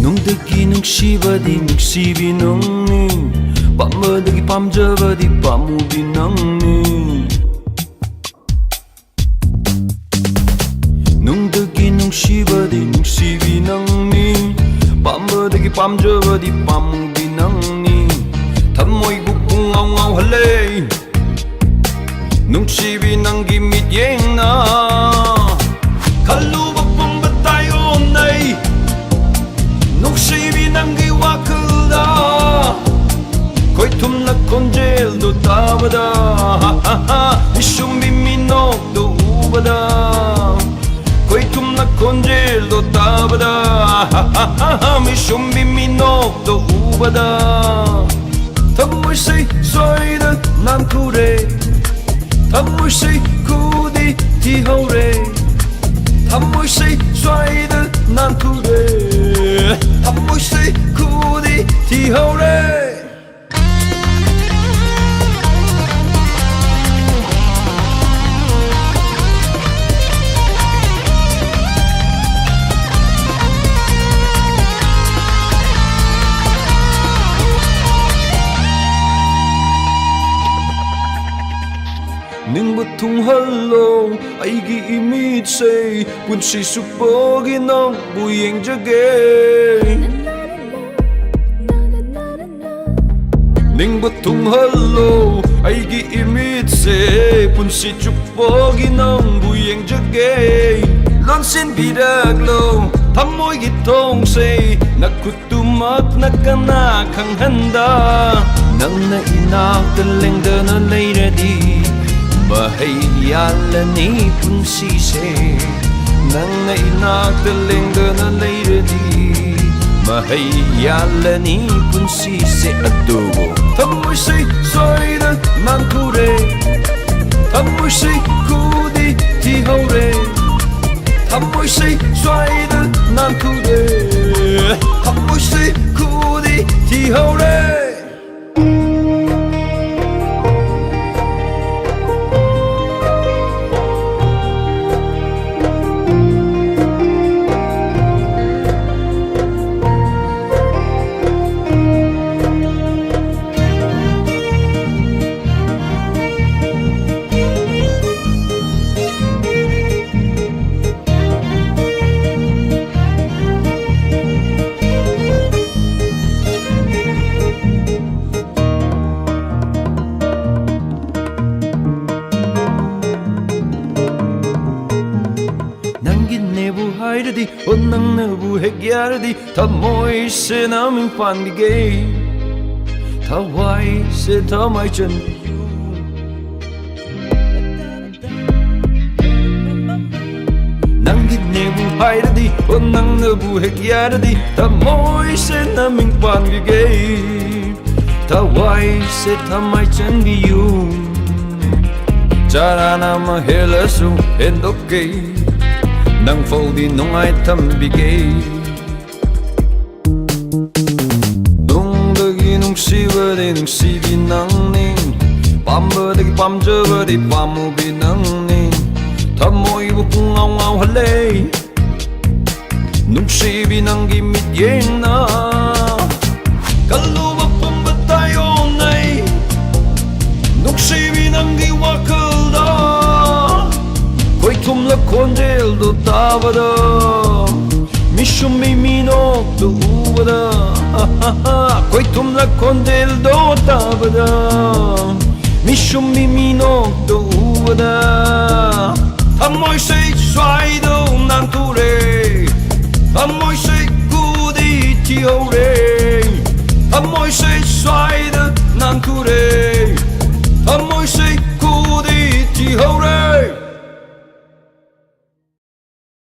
농득이 눅시바디 눅시비 넉니 밤바득이 밤저바디 밤무비 넉니 농득이 눅시바디 눅시비 넉니 밤바득이 밤저바디 밤무비 넉니 담모이고 꿍아웅아웅 할래 눅시비 낭기 밑예나 갈루바 뿜바타요 나이 눅시비 낭기 와클다 거이툼나 콘젤도 따바다 이슈미 미녹도 우바다 거이툼나 콘젤도 따바다 이슈미 미녹도 우바다 탐물시 쏘이듯 난 그래 탐물시 구디 디호래 탐물시 쏘이듯 난 그래 탐물시 구디 디호래 닝부통 헐롱 아이기 이미세 분시 숙복이 넌 부행적에 닝부통 헐롱 아이기 이미세 분시 숙복이 넌 부행적에 런신 비락로 담모이기 통세 나쿠뚜막 나까나 강한다 넌나 이낙들랭더는 레이레디 Mahayalani pun sise Nang inagdaling later di Mahayalani pun sise adobo Tamoy say soida nan kure Tamoy say kudi ti hore Tamoy say soida nan kure Tamoy say kudi ti hore Hayrdi onnan nabu hegyardi ta moi se namin pandige ta wai se ta mai chen nangit nebu hayrdi onnan nabu hegyardi ta moi se namin pandige ta wai se ta mai chen giyu jarana mahelasu endoke nang foldi nung ay tambigay Nung dagi nung sibadi nung sibi nang ning Pambadagi pamjabadi pamubi nang ning Tamoy bukung aw halay Nung sibi nang gimit yen na Kalubak pambatayo nay Nung sibi nang giwakal da Koitumla konjeldo tabada Mishumi minokdo ubada Koitumla konjeldo tabada Mishumi minokdo ubada Tamoy say sway